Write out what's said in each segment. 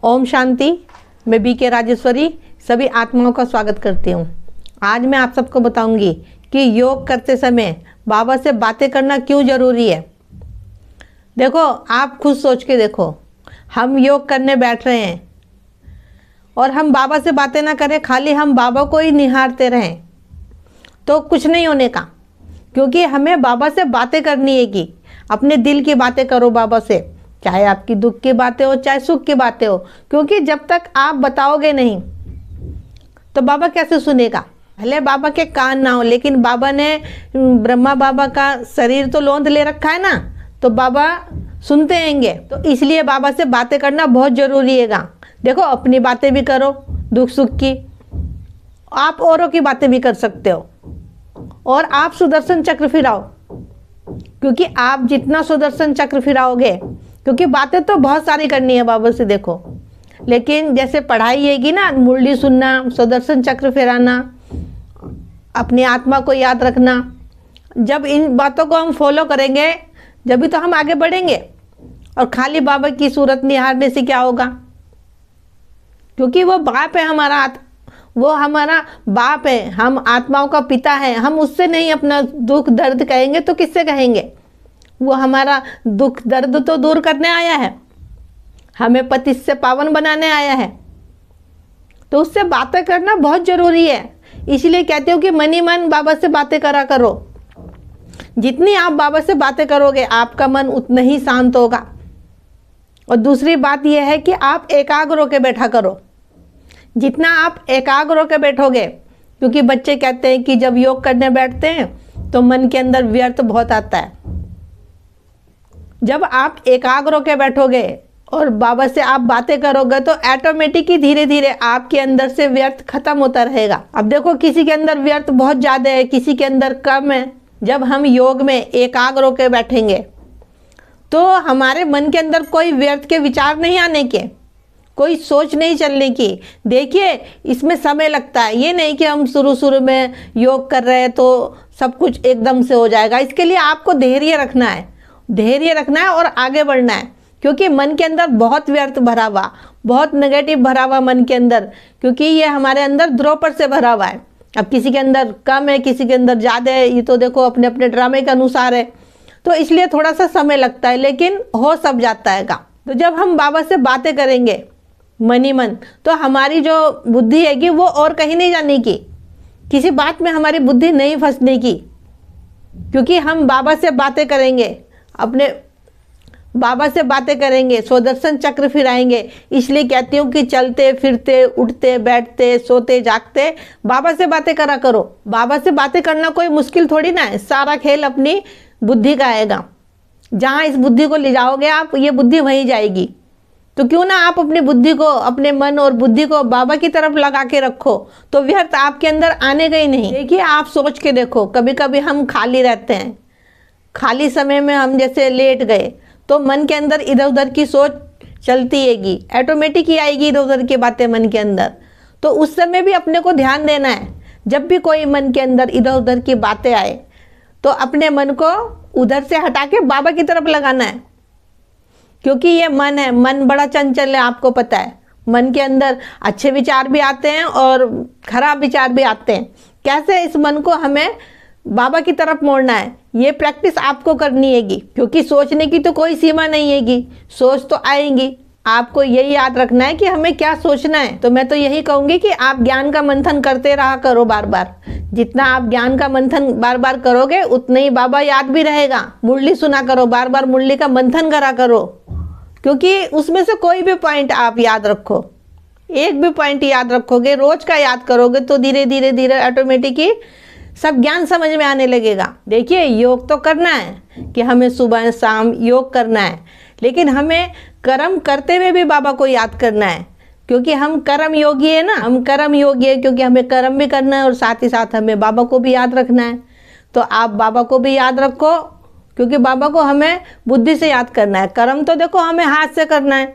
ओम शांति। मैं बीके राजेश्वरी सभी आत्माओं का स्वागत करती हूँ। आज मैं आप सबको बताऊंगी कि योग करते समय बाबा से बातें करना क्यों ज़रूरी है। देखो, आप खुद सोच के देखो, हम योग करने बैठ रहे हैं और हम बाबा से बातें ना करें, खाली हम बाबा को ही निहारते रहें तो कुछ नहीं होने का। क्योंकि हमें बाबा से बातें करनी है कि अपने दिल की बातें करो बाबा से, चाहे आपकी दुख की बातें हो चाहे सुख की बातें हो। क्योंकि जब तक आप बताओगे नहीं तो बाबा कैसे सुनेगा। भले बाबा के कान ना हो, लेकिन बाबा ने ब्रह्मा बाबा का शरीर तो लोंद ले रखा है ना, तो बाबा सुनते हैंगे। तो इसलिए बाबा से बातें करना बहुत ज़रूरी है। देखो, अपनी बातें भी करो दुख सुख की, आप औरों की बातें भी कर सकते हो। और आप सुदर्शन चक्र फिराओ, क्योंकि आप जितना सुदर्शन चक्र फिराओगे, क्योंकि बातें तो बहुत सारी करनी है बाबा से देखो, लेकिन जैसे पढ़ाई हैगी ना, मुरली सुनना, सुदर्शन चक्र फिराना, अपनी आत्मा को याद रखना, जब इन बातों को हम फॉलो करेंगे जब भी तो हम आगे बढ़ेंगे। और खाली बाबा की सूरत निहारने से क्या होगा, क्योंकि वो बाप है हमारा, वो हमारा बाप है, हम आत्माओं का पिता है। हम उससे नहीं अपना दुख दर्द कहेंगे तो किससे कहेंगे। वो हमारा दुख दर्द तो दूर करने आया है, हमें पतित से पावन बनाने आया है। तो उससे बातें करना बहुत ज़रूरी है। इसलिए कहते हो कि मन ही मन बाबा से बातें करा करो। जितनी आप बाबा से बातें करोगे आपका मन उतना ही शांत होगा। और दूसरी बात यह है कि आप एकाग्र होकर बैठा करो। जितना आप एकाग्र होकर बैठोगे, क्योंकि बच्चे कहते हैं कि जब योग करने बैठते हैं तो मन के अंदर व्यर्थ बहुत आता है। जब आप एकाग्र होकर बैठोगे और बाबा से आप बातें करोगे तो ऑटोमेटिक ही धीरे धीरे आपके अंदर से व्यर्थ खत्म होता रहेगा। अब देखो, किसी के अंदर व्यर्थ बहुत ज़्यादा है, किसी के अंदर कम है। जब हम योग में एकाग्र होकर बैठेंगे तो हमारे मन के अंदर कोई व्यर्थ के विचार नहीं आने के, कोई सोच नहीं चलने की। देखिए, इसमें समय लगता है। ये नहीं कि हम शुरू में योग कर रहे हैं तो सब कुछ एकदम से हो जाएगा। इसके लिए आपको धैर्य रखना है, धैर्य रखना है और आगे बढ़ना है। क्योंकि मन के अंदर बहुत व्यर्थ भरा हुआ, बहुत नेगेटिव भरा हुआ मन के अंदर, क्योंकि ये हमारे अंदर ध्रुव से भरा हुआ है। अब किसी के अंदर कम है, किसी के अंदर ज़्यादा है, ये तो देखो अपने अपने ड्रामे के अनुसार है। तो इसलिए थोड़ा सा समय लगता है, लेकिन हो सब जाता है का। तो जब हम बाबा से बातें करेंगे मन ही मन, तो हमारी जो बुद्धि हैगी वो और कहीं नहीं जाने की, किसी बात में हमारी बुद्धि नहीं फंसने की। क्योंकि हम बाबा से बातें करेंगे, अपने बाबा से बातें करेंगे, सुदर्शन चक्र फिराएंगे। इसलिए कहती हूँ कि चलते फिरते उठते बैठते सोते जागते बाबा से बातें करा करो। बाबा से बातें करना कोई मुश्किल थोड़ी ना है। सारा खेल अपनी बुद्धि का आएगा। जहाँ इस बुद्धि को ले जाओगे आप, ये बुद्धि वहीं जाएगी। तो क्यों ना आप अपनी बुद्धि को, अपने मन और बुद्धि को बाबा की तरफ लगा के रखो, तो व्यर्थ आपके अंदर आने का ही नहीं। देखिए, आप सोच के देखो, कभी कभी हम खाली रहते हैं, खाली समय में हम जैसे लेट गए तो मन के अंदर इधर उधर की सोच चलती हैगी, ऑटोमेटिक ही आएगी इधर उधर की बातें मन के अंदर। तो उस समय भी अपने को ध्यान देना है। जब भी कोई मन के अंदर इधर उधर की बातें आए तो अपने मन को उधर से हटा के बाबा की तरफ लगाना है। क्योंकि ये मन है, मन बड़ा चंचल है, आपको पता है। मन के अंदर अच्छे विचार भी आते हैं और खराब विचार भी आते हैं। कैसे इस मन को हमें बाबा की तरफ मोड़ना है, ये प्रैक्टिस आपको करनी हैगी। क्योंकि सोचने की तो कोई सीमा नहीं हैगी, सोच तो आएंगी। आपको यही याद रखना है कि हमें क्या सोचना है। तो मैं तो यही कहूँगी कि आप ज्ञान का मंथन करते रहा करो बार बार। जितना आप ज्ञान का मंथन बार बार करोगे उतना ही बाबा याद भी रहेगा। मुरली सुना करो, बार बार मुरली का मंथन करा करो। क्योंकि उसमें से कोई भी पॉइंट आप याद रखो, एक भी पॉइंट याद रखोगे, रोज का याद करोगे, तो धीरे धीरे धीरे ऑटोमेटिक ही सब ज्ञान समझ में आने लगेगा। देखिए, योग तो करना है कि हमें सुबह शाम योग करना है, लेकिन हमें कर्म करते हुए भी बाबा को याद करना है। क्योंकि हम कर्म योगी है ना, हम कर्म योगी है क्योंकि हमें कर्म भी करना है और साथ ही साथ हमें बाबा को भी याद रखना है। तो आप बाबा को भी याद रखो, क्योंकि बाबा को हमें बुद्धि से याद करना है। कर्म तो देखो हमें हाथ से करना है,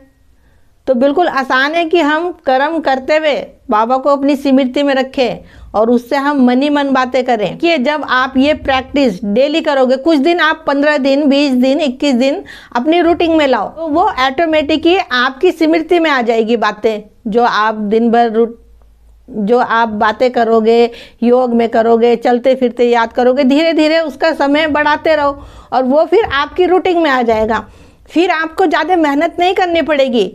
तो बिल्कुल आसान है कि हम कर्म करते हुए बाबा को अपनी स्मृति में रखें और उससे हम मन ही मन बातें करें। कि जब आप ये प्रैक्टिस डेली करोगे, कुछ दिन आप 15 दिन, 20 दिन, 21 दिन अपनी रूटीन में लाओ, तो वो ऑटोमेटिक ही आपकी स्मृति में आ जाएगी बातें। जो आप दिन भर जो आप बातें करोगे, योग में करोगे, चलते फिरते याद करोगे, धीरे धीरे उसका समय बढ़ाते रहो और वो फिर आपकी रूटीन में आ जाएगा। फिर आपको ज़्यादा मेहनत नहीं करनी पड़ेगी,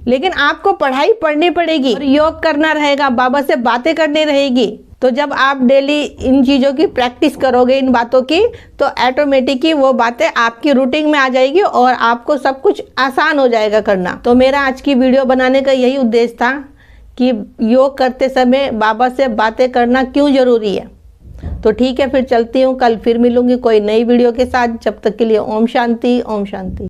लेकिन आपको पढ़ाई पढ़नी पड़ेगी और योग करना रहेगा, बाबा से बातें करनी रहेगी। तो जब आप डेली इन चीज़ों की प्रैक्टिस करोगे, इन बातों की, तो ऑटोमेटिक ही वो बातें आपकी रूटीन में आ जाएगी और आपको सब कुछ आसान हो जाएगा करना। तो मेरा आज की वीडियो बनाने का यही उद्देश्य था कि योग करते समय बाबा से बातें करना क्यों ज़रूरी है। तो ठीक है, फिर चलती हूँ, कल फिर मिलूंगी कोई नई वीडियो के साथ। जब तक के लिए ओम शांति, ओम शांति।